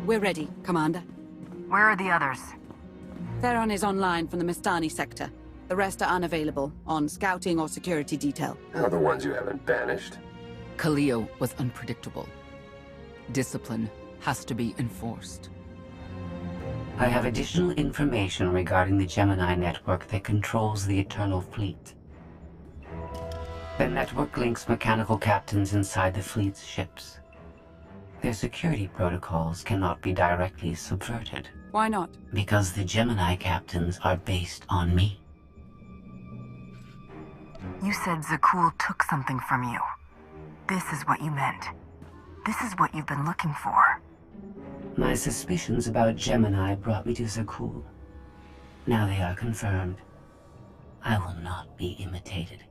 We're ready, Commander. Where are the others? Theron is online from the Mistani sector. The rest are unavailable, on scouting or security detail. How the ones you haven't banished? Khalil was unpredictable. Discipline has to be enforced. I have additional information regarding the Gemini network that controls the Eternal Fleet. The network links mechanical captains inside the fleet's ships. Their security protocols cannot be directly subverted. Why not? Because the Gemini captains are based on me. You said Zakul took something from you. This is what you meant. This is what you've been looking for. My suspicions about Gemini brought me to Zakul. Now they are confirmed. I will not be imitated.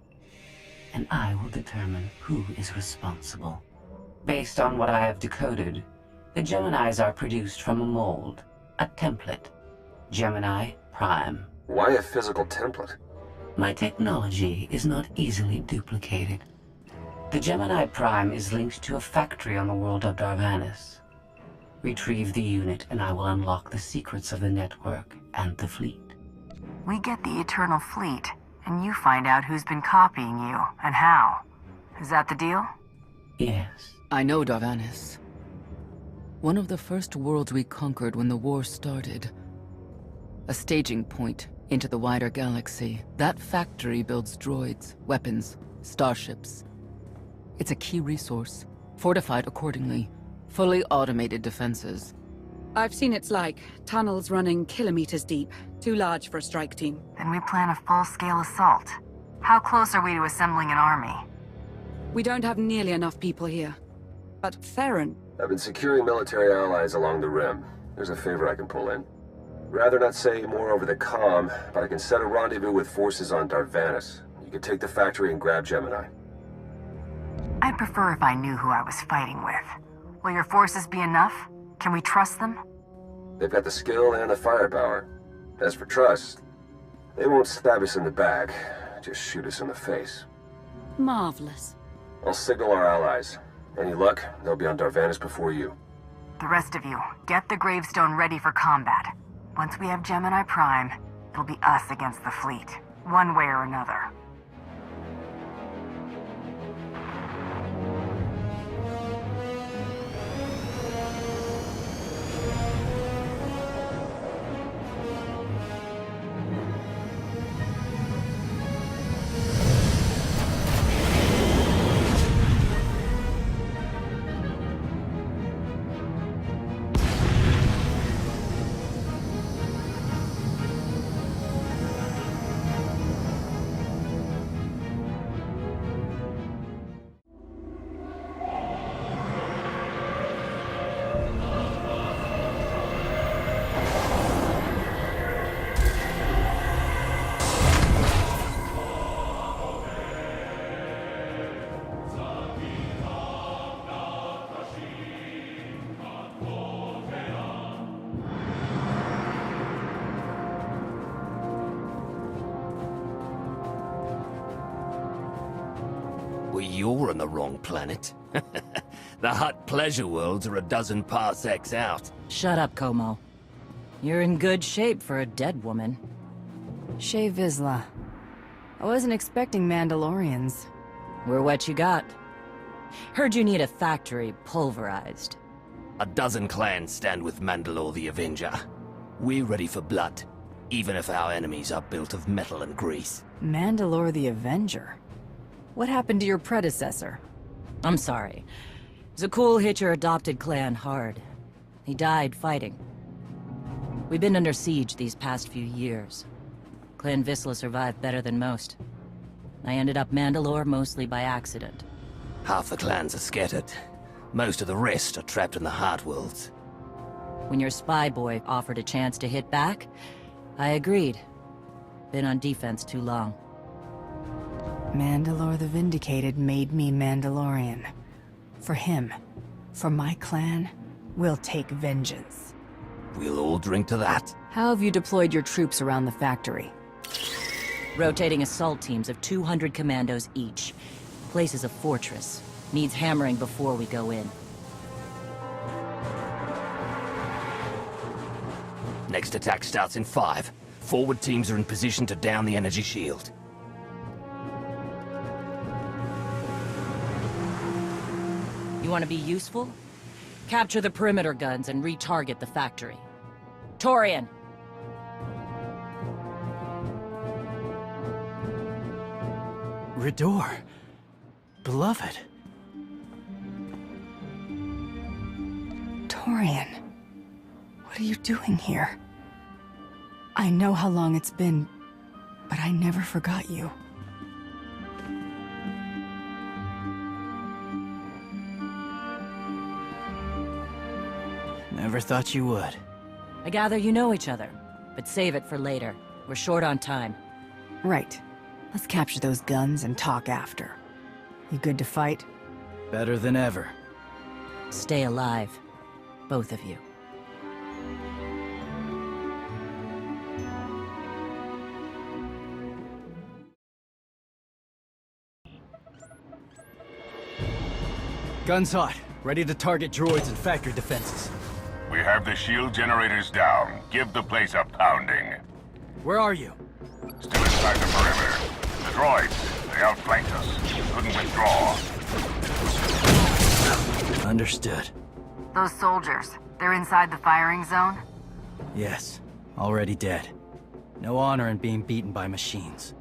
And I will determine who is responsible. Based on what I have decoded, the Geminis are produced from a mold, a template. Gemini Prime. Why a physical template? My technology is not easily duplicated. The Gemini Prime is linked to a factory on the world of Darvanis. Retrieve the unit and I will unlock the secrets of the network and the fleet. We get the Eternal Fleet, and you find out who's been copying you, and how. Is that the deal? Yes. I know Darvanis. One of the first worlds we conquered when the war started. A staging point into the wider galaxy. That factory builds droids, weapons, starships. It's a key resource, fortified accordingly. Fully automated defenses. I've seen it's like tunnels running kilometers deep. Too large for a strike team. Then we plan a full-scale assault. How close are we to assembling an army? We don't have nearly enough people here. But Theron... I've been securing military allies along the rim. There's a favor I can pull in. Rather not say more over the comm, but I can set a rendezvous with forces on Darvanis. You can take the factory and grab Gemini. I'd prefer if I knew who I was fighting with. Will your forces be enough? Can we trust them? They've got the skill and the firepower. As for trust, they won't stab us in the back, just shoot us in the face. Marvelous. I'll signal our allies. Any luck, they'll be on Darvanis before you. The rest of you, get the gravestone ready for combat. Once we have Gemini Prime, it'll be us against the fleet, one way or another. Well, you're on the wrong planet. The Hutt pleasure worlds are a dozen parsecs out. Shut up, Como. You're in good shape for a dead woman. Shay Vizsla. I wasn't expecting Mandalorians. We're what you got. Heard you need a factory pulverized. A dozen clans stand with Mandalore the Avenger. We're ready for blood, even if our enemies are built of metal and grease. Mandalore the Avenger? What happened to your predecessor? I'm sorry. Zakul hit your adopted clan hard. He died fighting. We've been under siege these past few years. Clan Vizsla survived better than most. I ended up Mandalore mostly by accident. Half the clans are scattered. Most of the rest are trapped in the Heart Worlds. When your spy boy offered a chance to hit back, I agreed. Been on defense too long. Mandalore the Vindicated made me Mandalorian. For him, for my clan, we'll take vengeance. We'll all drink to that. How have you deployed your troops around the factory? Rotating assault teams of 200 commandos each. Place is a fortress. Needs hammering before we go in. Next attack starts in 5. Forward teams are in position to down the energy shield. You want to be useful? Capture the perimeter guns and retarget the factory. Torian! Redor. Beloved. Torian, what are you doing here? I know how long it's been, but I never forgot you. Never thought you would. I gather you know each other, but save it for later. We're short on time. Right. Let's capture those guns and talk after. You good to fight? Better than ever. Stay alive, both of you. Guns hot. Ready to target droids and factory defenses. We have the shield generators down. Give the place a pounding. Where are you? Still inside the perimeter. The droids, they outflanked us. Couldn't withdraw. Understood. Those soldiers, they're inside the firing zone? Yes. Already dead. No honor in being beaten by machines.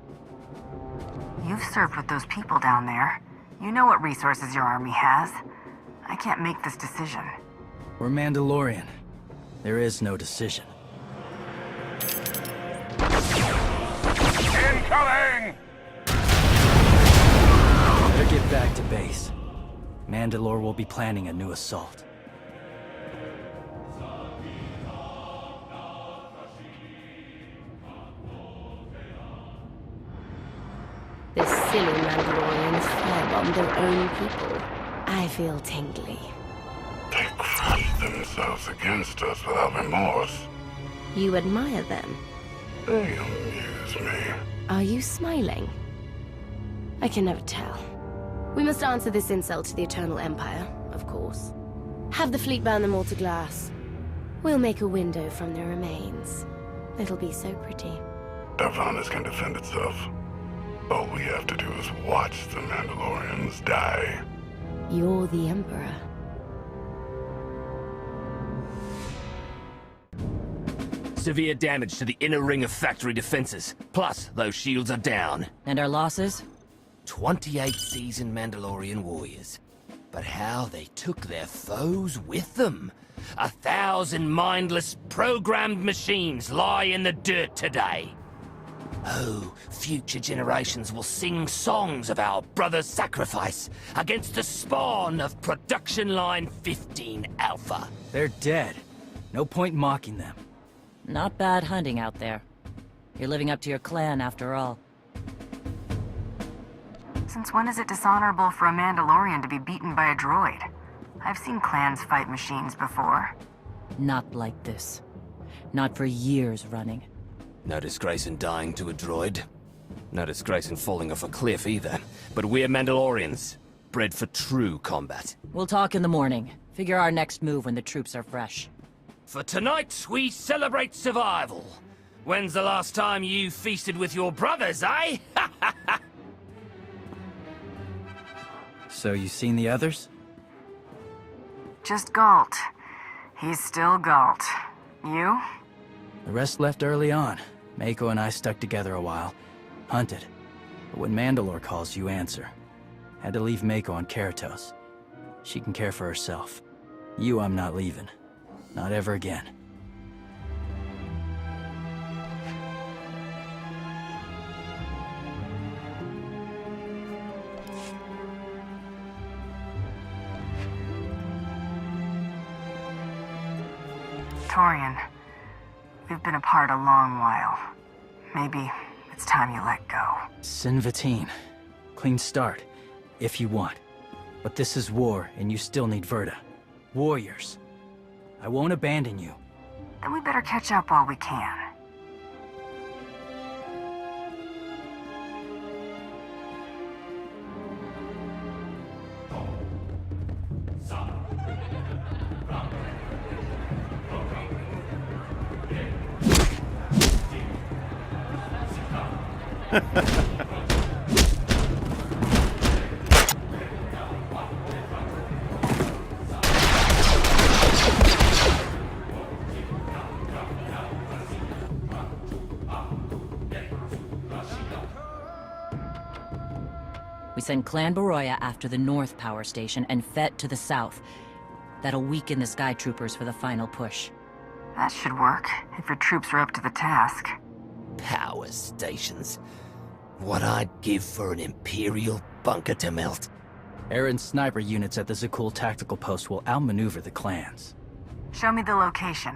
You've served with those people down there. You know what resources your army has. I can't make this decision. We're Mandalorian. There is no decision. Incoming! Better get back to base. Mandalore will be planning a new assault. The silly Mandalorians firebomb their own people. I feel tingly. They crushed themselves against us without remorse. You admire them. They amuse me. Are you smiling? I can never tell. We must answer this insult to the Eternal Empire, of course. Have the fleet burn them all to glass. We'll make a window from their remains. It'll be so pretty. Darvanis can defend itself. All we have to do is watch the Mandalorians die. You're the Emperor. Severe damage to the inner ring of factory defenses. Plus, those shields are down. And our losses? 28 seasoned Mandalorian warriors. But how they took their foes with them. 1,000 mindless, programmed machines lie in the dirt today. Oh, future generations will sing songs of our brother's sacrifice against the spawn of Production Line 15 Alpha. They're dead. No point mocking them. Not bad hunting out there. You're living up to your clan after all. Since when is it dishonorable for a Mandalorian to be beaten by a droid? I've seen clans fight machines before. Not like this. Not for years running. No disgrace in dying to a droid. No disgrace in falling off a cliff either. But we're Mandalorians, bred for true combat. We'll talk in the morning. Figure our next move when the troops are fresh. For tonight, we celebrate survival. When's the last time you feasted with your brothers, eh? So you seen the others? Just Galt. He's still Galt. You? The rest left early on. Mako and I stuck together a while. Hunted. But when Mandalore calls, you answer. Had to leave Mako on Keratos. She can care for herself. You I'm not leaving. Not ever again. Torian, we've been apart a long while. Maybe it's time you let go. SWTOR. Clean start, if you want. But this is war, and you still need Verta. Warriors. I won't abandon you. Then we better catch up while we can. We send Clan Baroya after the North Power Station and Fett to the south. That'll weaken the Sky Troopers for the final push. That should work, if your troops are up to the task. Power stations. What I'd give for an Imperial bunker to melt. Aaron's sniper units at the Zakul tactical post will outmaneuver the clans. Show me the location.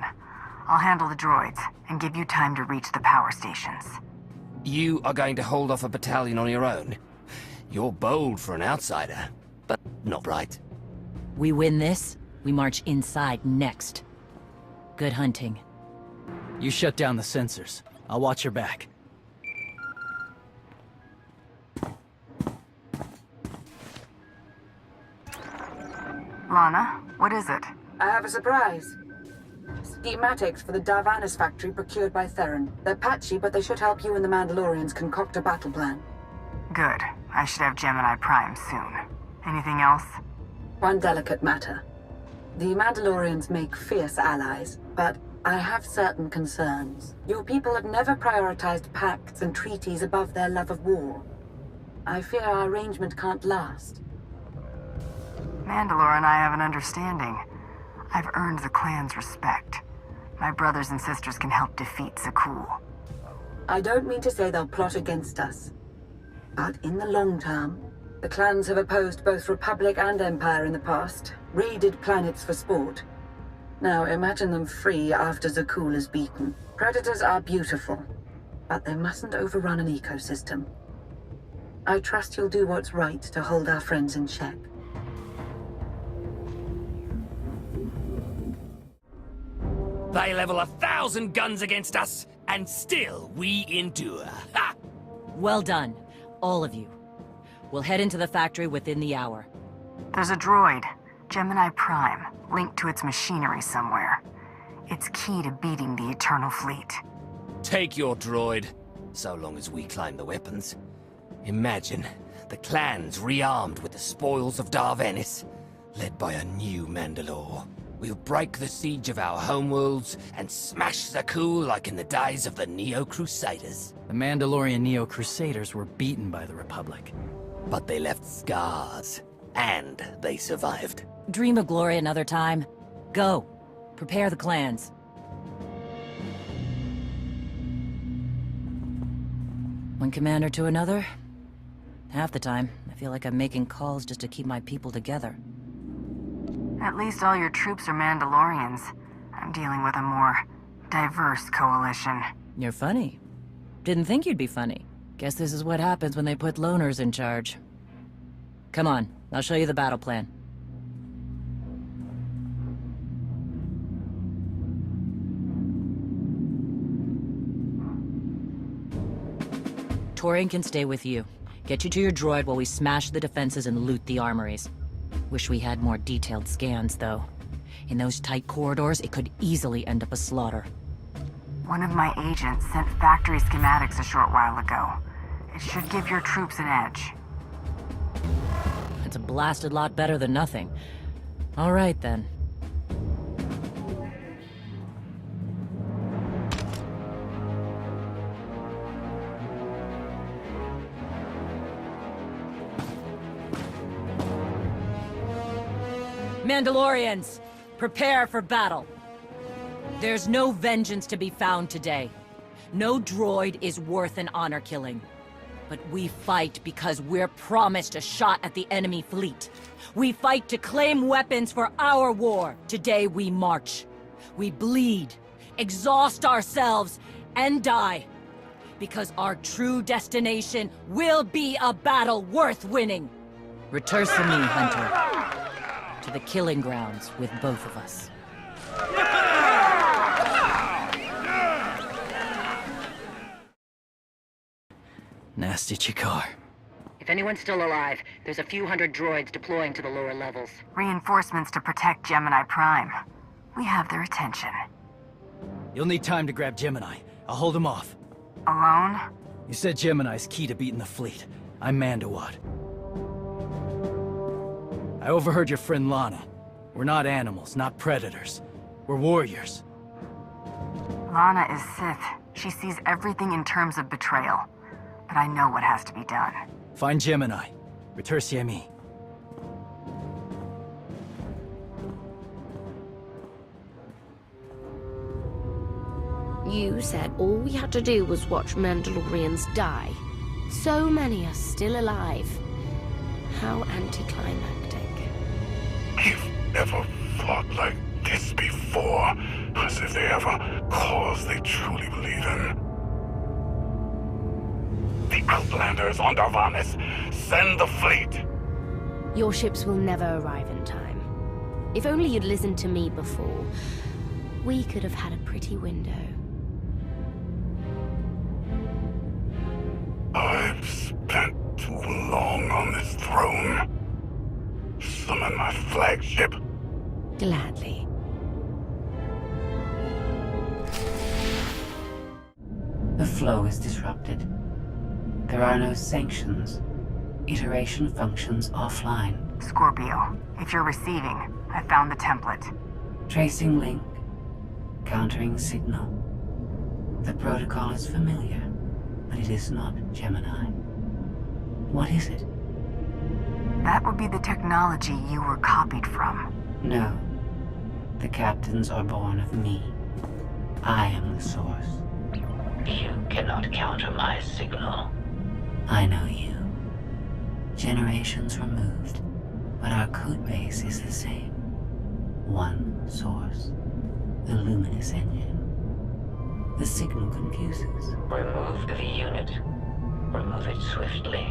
I'll handle the droids, and give you time to reach the power stations. You are going to hold off a battalion on your own? You're bold for an outsider, but not right. We win this, we march inside next. Good hunting. You shut down the sensors. I'll watch your back. Lana, what is it? I have a surprise. Schematics for the Darvanis factory procured by Theron. They're patchy, but they should help you and the Mandalorians concoct a battle plan. Good. I should have Gemini Prime soon. Anything else? One delicate matter. The Mandalorians make fierce allies, but I have certain concerns. Your people have never prioritized pacts and treaties above their love of war. I fear our arrangement can't last. Mandalore and I have an understanding. I've earned the clan's respect. My brothers and sisters can help defeat Zakul. I don't mean to say they'll plot against us. But in the long term, the clans have opposed both Republic and Empire in the past, raided planets for sport. Now imagine them free after Zakul is beaten. Predators are beautiful, but they mustn't overrun an ecosystem. I trust you'll do what's right to hold our friends in check. They level 1,000 guns against us, and still we endure. Ha! Well done, all of you. We'll head into the factory within the hour. There's a droid, Gemini Prime, linked to its machinery somewhere. It's key to beating the Eternal Fleet. Take your droid, so long as we claim the weapons. Imagine the clans rearmed with the spoils of Darvanis, led by a new Mandalore. We'll break the siege of our homeworlds and smash Zakul like in the days of the Neo-Crusaders. The Mandalorian Neo-Crusaders were beaten by the Republic. But they left scars, and they survived. Dream of glory another time. Go. Prepare the clans. One commander to another. Half the time, I feel like I'm making calls just to keep my people together. At least all your troops are Mandalorians. I'm dealing with a more diverse coalition. You're funny. Didn't think you'd be funny. Guess this is what happens when they put loners in charge. Come on, I'll show you the battle plan. Torian can stay with you. Get you to your droid while we smash the defenses and loot the armories. Wish we had more detailed scans, though. In those tight corridors, it could easily end up a slaughter. One of my agents sent factory schematics a short while ago. It should give your troops an edge. It's a blasted lot better than nothing. All right, then. Mandalorians, prepare for battle. There's no vengeance to be found today. No droid is worth an honor killing. But we fight because we're promised a shot at the enemy fleet. We fight to claim weapons for our war. Today we march. We bleed, exhaust ourselves, and die. Because our true destination will be a battle worth winning. Return to me, Hunter. To the killing grounds with both of us. Nasty Chikar. If anyone's still alive, there's a few hundred droids deploying to the lower levels. Reinforcements to protect Gemini Prime. We have their attention. You'll need time to grab Gemini. I'll hold him off. Alone? You said Gemini's key to beating the fleet. I'm Mandawat. I overheard your friend Lana. We're not animals, not predators. We're warriors. Lana is Sith. She sees everything in terms of betrayal. But I know what has to be done. Find Gemini. Retursiemi. You said all we had to do was watch Mandalorians die. So many are still alive. How anticlimactic. You've never fought like this before, as if they have a cause they truly believe in. The Outlanders on Darvanis! Send the fleet! Your ships will never arrive in time. If only you'd listened to me before, we could have had a pretty window. I've spent too long on this throne. Summon my flagship. Gladly. The flow is disrupted. There are no sanctions. Iteration functions offline. Scorpio, if you're receiving, I found the template. Tracing link. Countering signal. The protocol is familiar, but it is not Gemini. What is it? That would be the technology you were copied from. No. The captains are born of me. I am the source. You cannot counter my signal. I know you. Generations removed, but our code base is the same. One source. The luminous engine. The signal confuses. Remove the unit. Remove it swiftly.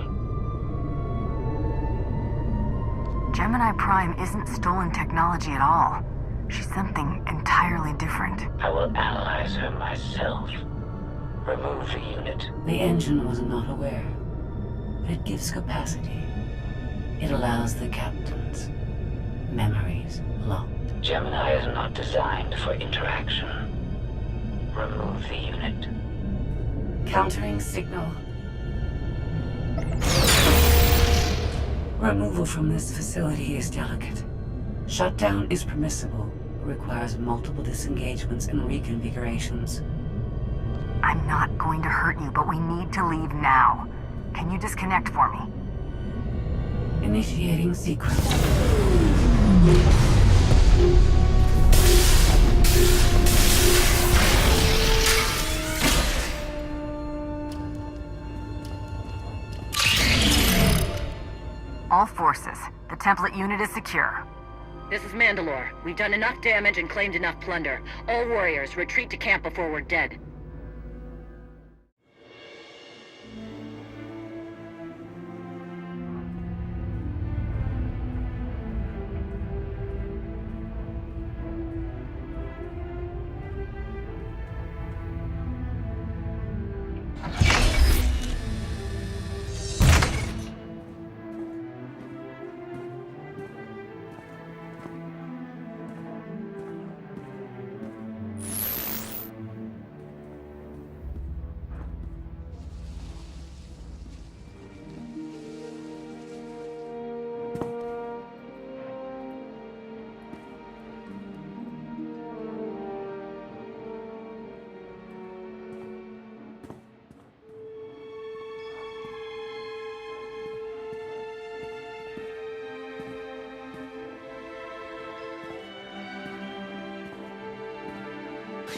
Gemini Prime isn't stolen technology at all. She's something entirely different. I will analyze her myself. Remove the unit. The engine was not aware, but it gives capacity. It allows the captains. Memories locked. Gemini is not designed for interaction. Remove the unit. Countering signal. Removal from this facility is delicate. Shutdown is permissible, but requires multiple disengagements and reconfigurations. I'm not going to hurt you, but we need to leave now. Can you disconnect for me? Initiating sequence. All forces, the template unit is secure. This is Mandalore. We've done enough damage and claimed enough plunder. All warriors, retreat to camp before we're dead.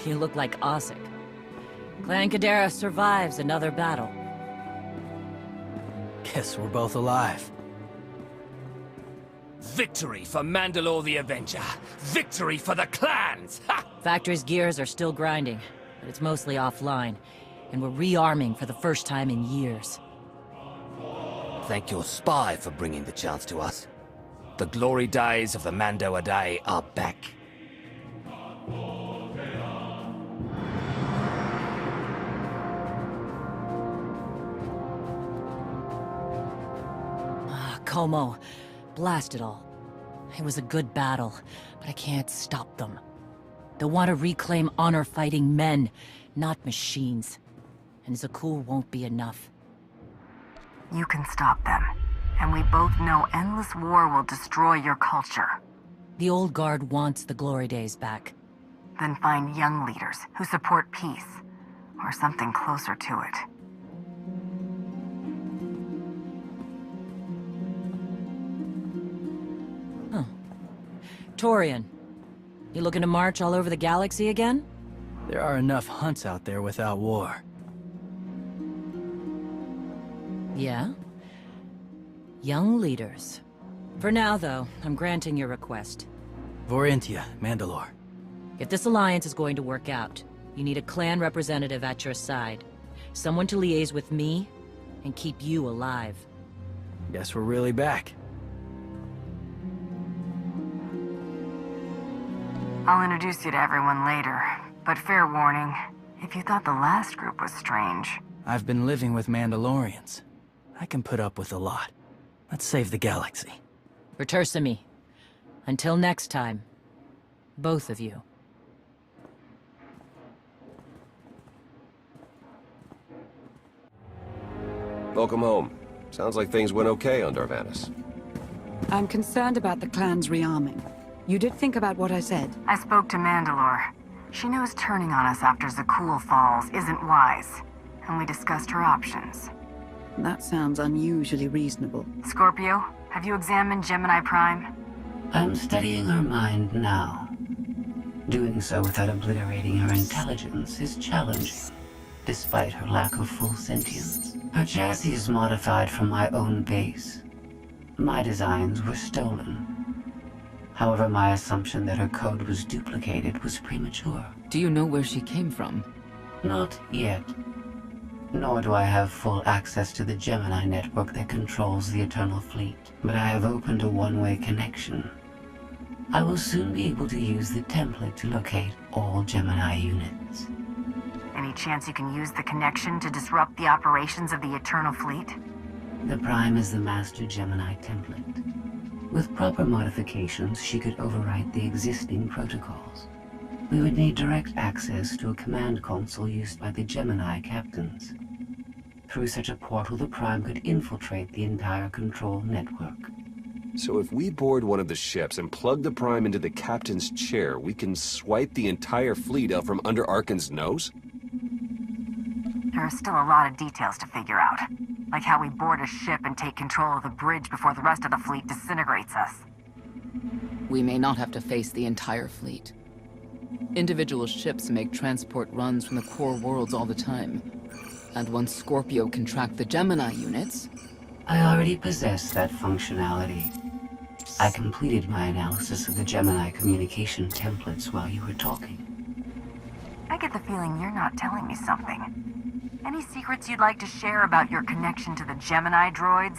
You look like Ossik. Clan Kadera survives another battle. Guess we're both alive. Victory for Mandalore the Avenger! Victory for the clans! Ha! Factory's gears are still grinding, but it's mostly offline, and we're rearming for the first time in years. Thank your spy for bringing the chance to us. The glory days of the Mando Adai are back. Como, blast it all. It was a good battle, but I can't stop them. They want to reclaim honor-fighting men, not machines. and Zakul won't be enough. You can stop them. And we both know endless war will destroy your culture. The old guard wants the glory days back. Then find young leaders who support peace, or something closer to it. Huh. Torian, you looking to march all over the galaxy again? There are enough hunts out there without war. Yeah? Young leaders. For now, though, I'm granting your request. Vorintia, Mandalore. If this alliance is going to work out, you need a clan representative at your side. Someone to liaise with me and keep you alive. Guess we're really back. I'll introduce you to everyone later, but fair warning, if you thought the last group was strange... I've been living with Mandalorians. I can put up with a lot. Let's save the galaxy. Retursa me. Until next time, both of you. Welcome home. Sounds like things went okay on Darvanis. I'm concerned about the clan's rearming. You did think about what I said? I spoke to Mandalore. She knows turning on us after Zakul falls isn't wise, and we discussed her options. That sounds unusually reasonable. Scorpio, have you examined Gemini Prime? I'm studying her mind now. Doing so without obliterating her intelligence is challenging, despite her lack of full sentience. Her chassis is modified from my own base. My designs were stolen. However, my assumption that her code was duplicated was premature. Do you know where she came from? Not yet. Nor do I have full access to the Gemini network that controls the Eternal Fleet. But I have opened a one-way connection. I will soon be able to use the template to locate all Gemini units. Any chance you can use the connection to disrupt the operations of the Eternal Fleet? The Prime is the master Gemini template. With proper modifications, she could overwrite the existing protocols. We would need direct access to a command console used by the Gemini captains. Through such a portal, the Prime could infiltrate the entire control network. So if we board one of the ships and plug the Prime into the captain's chair, we can swipe the entire fleet out from under Arkan's nose? There are still a lot of details to figure out. Like how we board a ship and take control of the bridge before the rest of the fleet disintegrates us. We may not have to face the entire fleet. Individual ships make transport runs from the core worlds all the time. And once Scorpio can track the Gemini units... I already possess that functionality. I completed my analysis of the Gemini communication templates while you were talking. I get the feeling you're not telling me something. Any secrets you'd like to share about your connection to the Gemini droids?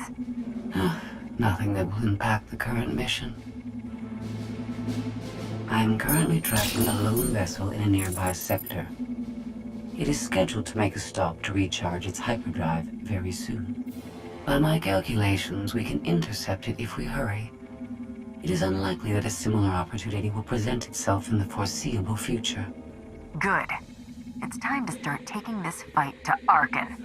Nothing that will impact the current mission. I am currently tracking a lone vessel in a nearby sector. It is scheduled to make a stop to recharge its hyperdrive very soon. By my calculations, we can intercept it if we hurry. It is unlikely that a similar opportunity will present itself in the foreseeable future. Good. It's time to start taking this fight to Arkan.